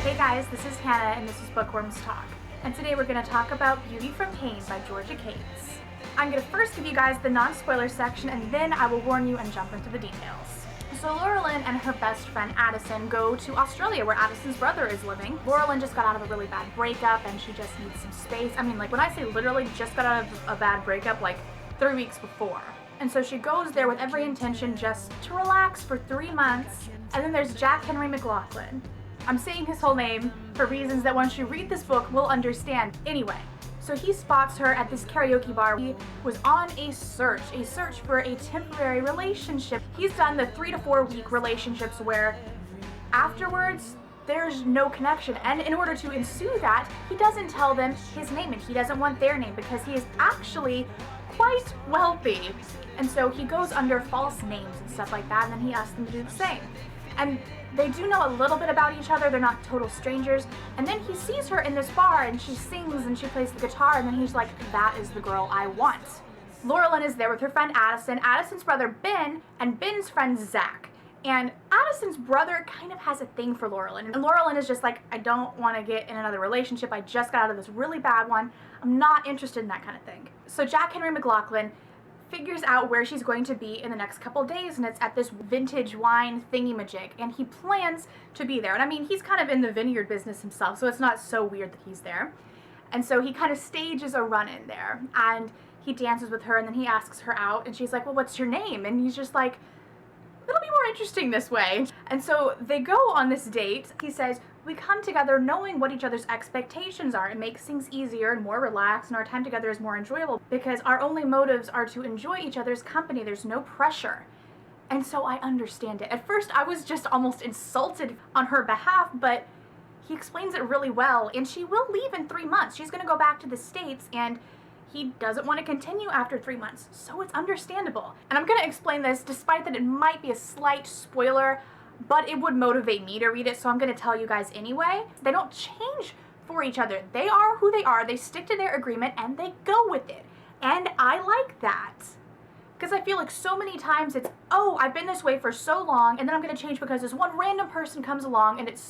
Hey guys, this is Hannah and this is Bookworms Talk. And today we're going to talk about Beauty from Pain by Georgia Cates. I'm going to first give you guys the non-spoiler section and then I will warn you and jump into the details. So Laurelyn and her best friend Addison go to Australia where Addison's brother is living. Laurelyn just got out of a really bad breakup and she just needs some space. I mean, like when I say literally just got out of a bad breakup, like 3 weeks before. And so she goes there with every intention just to relax for 3 months. And then there's Jack Henry McLaughlin. I'm saying his whole name for reasons that once you read this book, we'll understand. Anyway, so he spots her at this karaoke bar. He was on a search for a temporary relationship. He's done the 3 to 4 week relationships where afterwards, there's no connection. And in order to ensue that, he doesn't tell them his name and he doesn't want their name because he is actually quite wealthy. And so he goes under false names and stuff like that, and then he asks them to do the same. And they do know a little bit about each other, they're not total strangers. And then he sees her in this bar and she sings and she plays the guitar and then he's like, that is the girl I want. Laurelyn is there with her friend Addison, Addison's brother Ben, and Ben's friend Zach. And Addison's brother kind of has a thing for Laurelyn. And Laurelyn is just like, I don't want to get in another relationship, I just got out of this really bad one. I'm not interested in that kind of thing. So Jack Henry McLaughlin figures out where she's going to be in the next couple days, and it's at this vintage wine thingy-majig, and he plans to be there. And I mean, he's kind of in the vineyard business himself, so it's not so weird that he's there. And so he kind of stages a run-in there, and he dances with her, and then he asks her out, and she's like, well, what's your name? And he's just like, it'll be more interesting this way. And so they go on this date. He says, we come together knowing what each other's expectations are. It makes things easier and more relaxed, and our time together is more enjoyable because our only motives are to enjoy each other's company. There's no pressure. And so I understand it. At first, I was just almost insulted on her behalf, but he explains it really well, and she will leave in 3 months. She's gonna go back to the States, and he doesn't want to continue after 3 months, so it's understandable. And I'm going to explain this despite that it might be a slight spoiler, but it would motivate me to read it, so I'm going to tell you guys anyway. They don't change for each other. They are who they are, they stick to their agreement, and they go with it. And I like that. Because I feel like so many times it's, oh, I've been this way for so long, and then I'm going to change because this one random person comes along, and it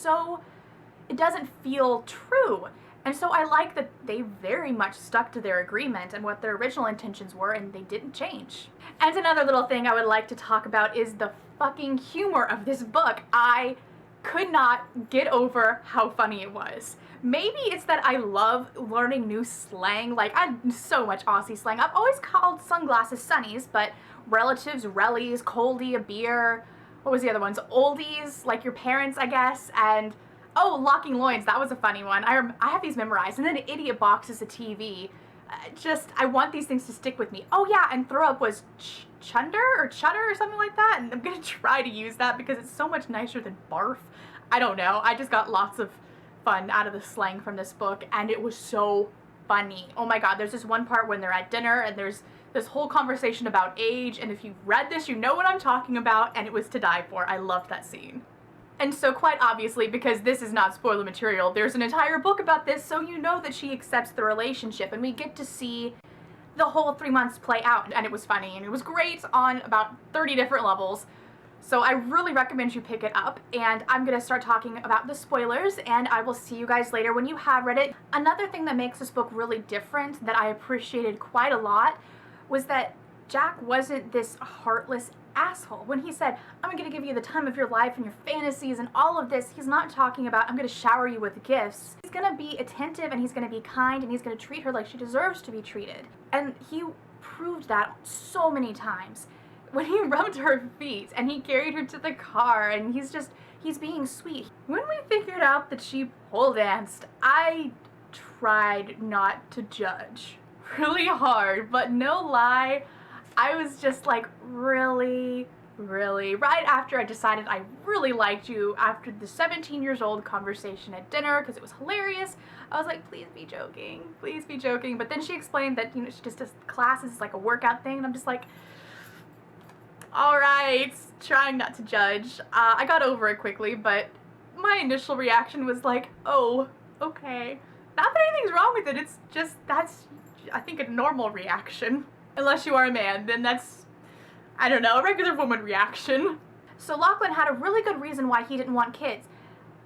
doesn't feel true. And so I like that they very much stuck to their agreement and what their original intentions were, and they didn't change. And another little thing I would like to talk about is the fucking humor of this book. I could not get over how funny it was. Maybe it's that I love learning new slang. Like, I have so much Aussie slang. I've always called sunglasses sunnies, but relatives, rellies, coldie, a beer, what was the other ones? Oldies, like your parents, I guess, and oh, locking loins, that was a funny one. I have these memorized. And then an idiot box is a TV. I want these things to stick with me. Oh yeah, and throw up was chunder or something like that. And I'm gonna try to use that because it's so much nicer than barf. I don't know. I just got lots of fun out of the slang from this book, and it was so funny. Oh my god, there's this one part when they're at dinner and there's this whole conversation about age, and if you've read this, you know what I'm talking about, and it was to die for. I loved that scene. And so quite obviously, because this is not spoiler material, there's an entire book about this, so you know that she accepts the relationship, and we get to see the whole 3 months play out. And it was funny, and it was great on about 30 different levels. So I really recommend you pick it up, and I'm going to start talking about the spoilers, and I will see you guys later when you have read it. Another thing that makes this book really different that I appreciated quite a lot was that Jack wasn't this heartless asshole. When he said, I'm going to give you the time of your life and your fantasies and all of this, he's not talking about, I'm going to shower you with gifts. He's going to be attentive and he's going to be kind and he's going to treat her like she deserves to be treated. And he proved that so many times. When he rubbed her feet and he carried her to the car and he's being sweet. When we figured out that she pole danced, I tried not to judge really hard, but no lie, I was just like, really, right after I decided I really liked you, after the 17 years old conversation at dinner, because it was hilarious, I was like, please be joking, please be joking. But then she explained that, you know, she just does classes, like a workout thing, and I'm just like, all right, trying not to judge. I got over it quickly, but my initial reaction was like, oh, okay. Not that anything's wrong with it, it's just, that's, I think, a normal reaction. Unless you are a man, then that's, I don't know, a regular woman reaction. So Lachlan had a really good reason why he didn't want kids.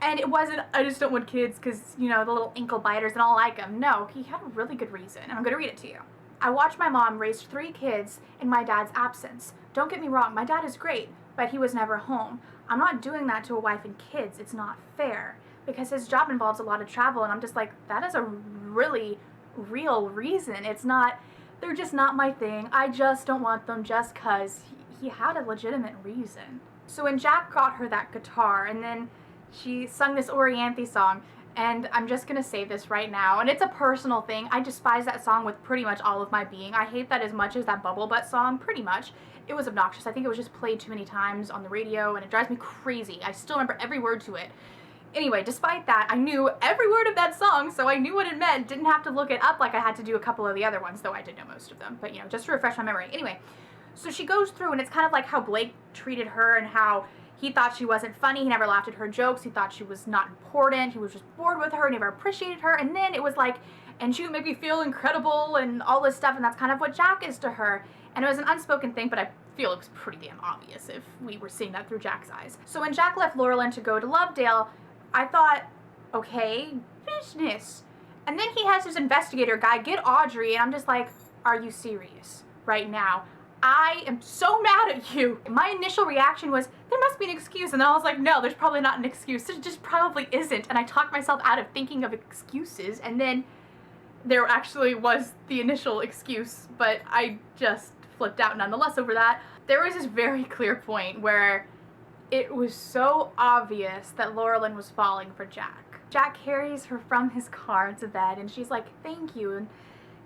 And it wasn't, I just don't want kids because, you know, the little ankle biters and I don't like them. No, he had a really good reason, and I'm going to read it to you. I watched my mom raise 3 kids in my dad's absence. Don't get me wrong, my dad is great, but he was never home. I'm not doing that to a wife and kids. It's not fair because his job involves a lot of travel, and I'm just like, that is a really real reason. It's not, they're just not my thing. I just don't want them just because he had a legitimate reason. So when Jack got her that guitar, and then she sung this Orianthe song, and I'm just gonna say this right now, and it's a personal thing. I despise that song with pretty much all of my being. I hate that as much as that Bubble Butt song, pretty much. It was obnoxious. I think it was just played too many times on the radio, and it drives me crazy. I still remember every word to it. Anyway, despite that, I knew every word of that song, so I knew what it meant. Didn't have to look it up like I had to do a couple of the other ones, though I did know most of them. But, you know, just to refresh my memory. Anyway, so she goes through, and it's kind of like how Blake treated her and how he thought she wasn't funny. He never laughed at her jokes. He thought she was not important. He was just bored with her, never appreciated her. And then it was like, and she would make me feel incredible and all this stuff, and that's kind of what Jack is to her. And it was an unspoken thing, but I feel it was pretty damn obvious if we were seeing that through Jack's eyes. So when Jack left Laurelyn to go to Lovedale, I thought, okay, business. And then he has his investigator guy get Audrey, and I'm just like, are you serious right now? I am so mad at you. My initial reaction was, there must be an excuse. And then I was like, no, there's probably not an excuse. There just probably isn't. And I talked myself out of thinking of excuses. And then there actually was the initial excuse, but I just flipped out nonetheless over that. There was this very clear point where it was so obvious that Laurelyn was falling for Jack. Jack carries her from his car to bed, and she's like, thank you. And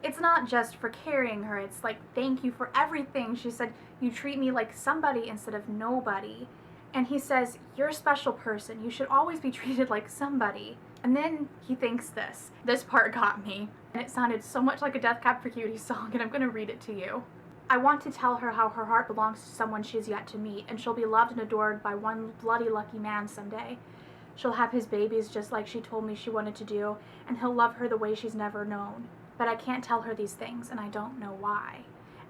it's not just for carrying her, it's like, thank you for everything. She said, you treat me like somebody instead of nobody. And he says, you're a special person. You should always be treated like somebody. And then he thinks this. This part got me. And it sounded so much like a Death Cab for Cutie song, and I'm gonna read it to you. I want to tell her how her heart belongs to someone she's yet to meet, and she'll be loved and adored by one bloody lucky man someday. She'll have his babies just like she told me she wanted to do, and he'll love her the way she's never known. But I can't tell her these things, and I don't know why.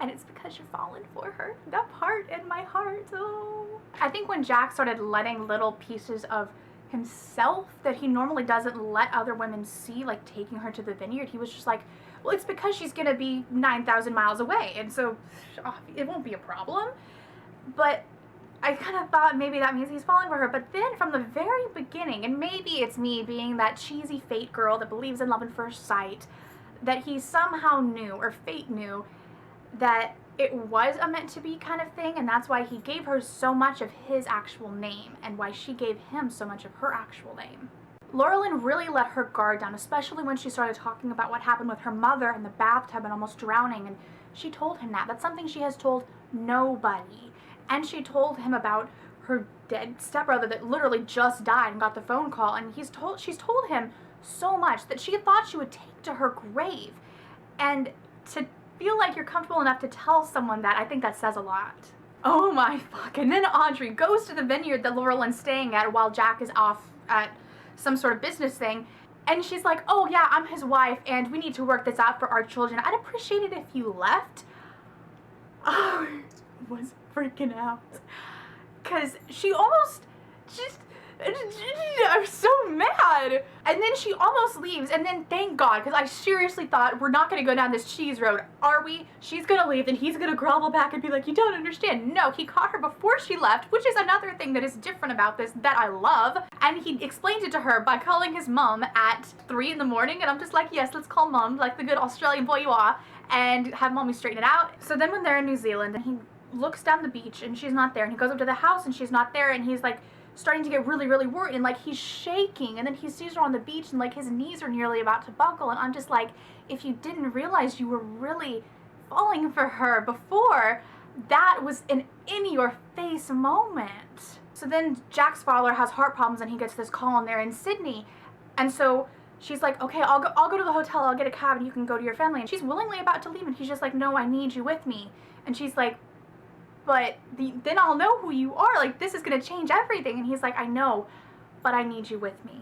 And it's because you're falling for her. That part in my heart, oh. I think when Jack started letting little pieces of himself that he normally doesn't let other women see, like taking her to the vineyard, he was just like, well, it's because she's gonna be 9,000 miles away, and so it won't be a problem. But I kind of thought maybe that means he's falling for her. But then from the very beginning, and maybe it's me being that cheesy fate girl that believes in love at first sight, that he somehow knew, or fate knew, that it was a meant to be kind of thing, and that's why he gave her so much of his actual name, and why she gave him so much of her actual name. Laurelyn really let her guard down, especially when she started talking about what happened with her mother in the bathtub and almost drowning, and she told him that. That's something she has told nobody. And she told him about her dead stepbrother that literally just died and got the phone call, and she's told him so much that she thought she would take to her grave. And to feel like you're comfortable enough to tell someone that, I think that says a lot. Oh my fuck. And then Audrey goes to the vineyard that Laurelyn's staying at while Jack is off at some sort of business thing, and she's like, oh yeah, I'm his wife and we need to work this out for our children. I'd appreciate it if you left. Oh, I was freaking out because she almost just, I'm so mad. And then she almost leaves, and then thank God, because I seriously thought, we're not going to go down this cheese road, are we? She's going to leave, and he's going to grovel back and be like, you don't understand. No, he caught her before she left, which is another thing that is different about this that I love. And he explained it to her by calling his mom at 3 in the morning, and I'm just like, yes, let's call mom, like the good Australian boy you are, and have mommy straighten it out. So then when they're in New Zealand, and he looks down the beach, and she's not there, and he goes up to the house, and she's not there, and he's like, starting to get really, really worried, and like he's shaking, and then he sees her on the beach and like his knees are nearly about to buckle, and I'm just like, if you didn't realize you were really falling for her before, that was an in-your-face moment. So then Jack's father has heart problems, and he gets this call, and they're in Sydney, and so she's like, okay, I'll go to the hotel, I'll get a cab, and you can go to your family, and she's willingly about to leave, and he's just like, no, I need you with me, and she's like, but then I'll know who you are, like, this is gonna change everything. And he's like, I know, but I need you with me.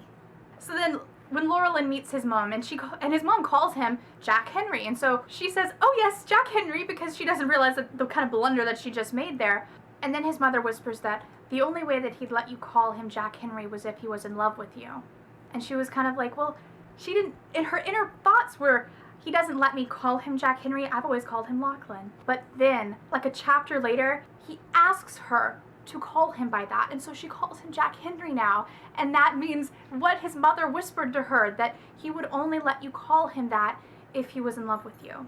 So then when Laurelyn meets his mom, and his mom calls him Jack Henry, and so she says, oh yes, Jack Henry, because she doesn't realize that the kind of blunder that she just made there. And then his mother whispers that the only way that he'd let you call him Jack Henry was if he was in love with you. And she was kind of like, well, she didn't, in her inner thoughts were, he doesn't let me call him Jack Henry, I've always called him Lachlan. But then, like a chapter later, he asks her to call him by that, and so she calls him Jack Henry now, and that means what his mother whispered to her, that he would only let you call him that if he was in love with you.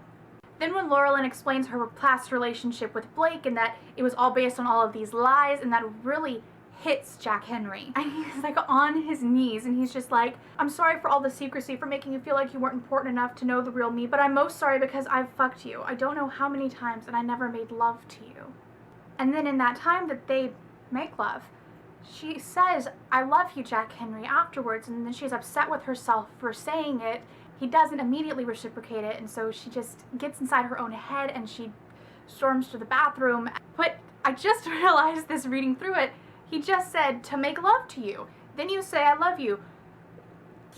Then when Laurelyn explains her past relationship with Blake and that it was all based on all of these lies, and that really hits Jack Henry. And he's like on his knees and he's just like, I'm sorry for all the secrecy, for making you feel like you weren't important enough to know the real me, but I'm most sorry because I've fucked you. I don't know how many times, and I never made love to you. And then in that time that they make love, she says, I love you, Jack Henry, afterwards, and then she's upset with herself for saying it. He doesn't immediately reciprocate it, and so she just gets inside her own head and she storms to the bathroom. But I just realized this reading through it, he just said to make love to you. Then you say, I love you.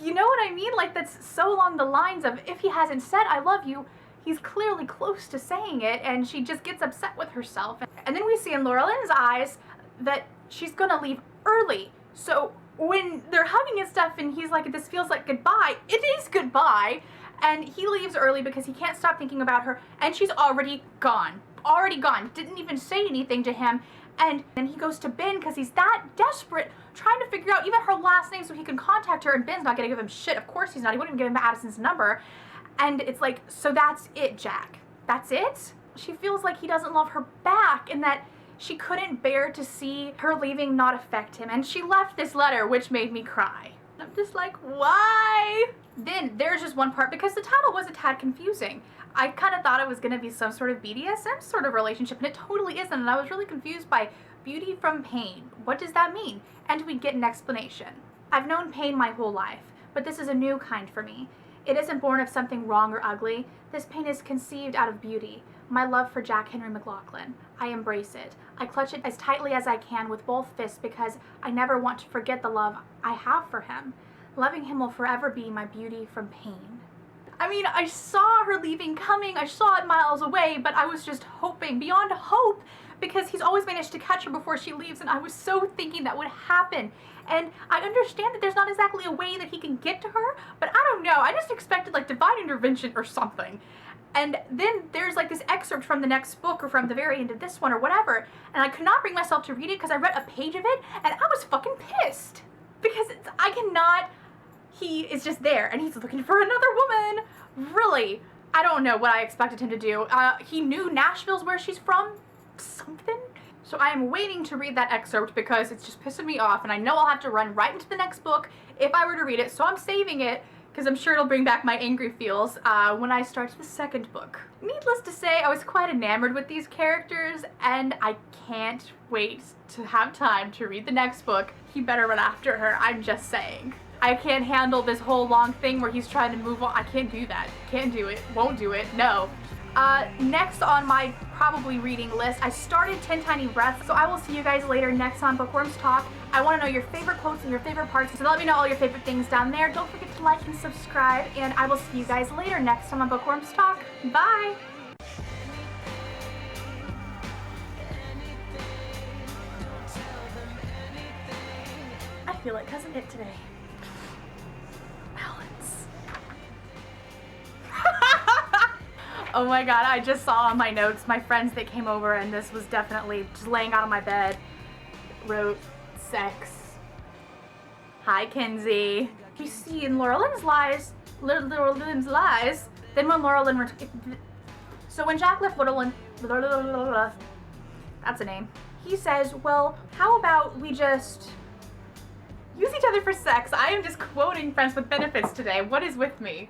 You know what I mean? Like, that's so along the lines of, if he hasn't said I love you, he's clearly close to saying it, and she just gets upset with herself. And then we see in Laurelyn's eyes that she's gonna leave early. So when they're hugging and stuff and he's like, this feels like goodbye, it is goodbye. And he leaves early because he can't stop thinking about her, and she's already gone. Already gone. Didn't even say anything to him. And then he goes to Ben because he's that desperate, trying to figure out even her last name so he can contact her, and Ben's not gonna give him shit. Of course he's not. He wouldn't even give him Addison's number. And it's like, so that's it, Jack. That's it? She feels like he doesn't love her back, and that she couldn't bear to see her leaving not affect him. And she left this letter, which made me cry. I'm just like, why? Then there's just one part, because the title was a tad confusing. I kind of thought it was going to be some sort of BDSM sort of relationship, and it totally isn't. And I was really confused by beauty from pain. What does that mean? And we get an explanation. I've known pain my whole life, but this is a new kind for me. It isn't born of something wrong or ugly. This pain is conceived out of beauty. My love for Jack Henry McLaughlin. I embrace it. I clutch it as tightly as I can with both fists because I never want to forget the love I have for him. Loving him will forever be my beauty from pain. I mean, I saw her leaving coming. I saw it miles away, but I was just hoping beyond hope, because he's always managed to catch her before she leaves, and I was so thinking that would happen. And I understand that there's not exactly a way that he can get to her, but I don't know. I just expected like divine intervention or something. And then there's like this excerpt from the next book, or from the very end of this one, or whatever, and I could not bring myself to read it because I read a page of it and I was fucking pissed. Because I cannot, he is just there and he's looking for another woman. Really, I don't know what I expected him to do. He knew Nashville's where she's from, something. So I am waiting to read that excerpt because it's just pissing me off, and I know I'll have to run right into the next book if I were to read it, so I'm saving it because I'm sure it'll bring back my angry feels when I start the second book. Needless to say, I was quite enamored with these characters, and I can't wait to have time to read the next book. He better run after her, I'm just saying. I can't handle this whole long thing where he's trying to move on. I can't do that. Can't do it. Won't do it. No. Next on my probably reading list, I started 10 Tiny Breaths, so I will see you guys later next on Bookworms Talk. I want to know your favorite quotes and your favorite parts, so let me know all your favorite things down there. Don't forget to like and subscribe, and I will see you guys later next time on Bookworms Talk. Bye! I feel like cousin it today. Balance. Oh my god, I just saw on my notes my friends that came over, and this was definitely just laying out on my bed, wrote sex. Hi, Kenzie. You see in Laurelyn's lies, then when Laurelyn so when Jack left Laurelyn, that's a name, he says, well, how about we just use each other for sex? I am just quoting Friends with Benefits today. What is with me?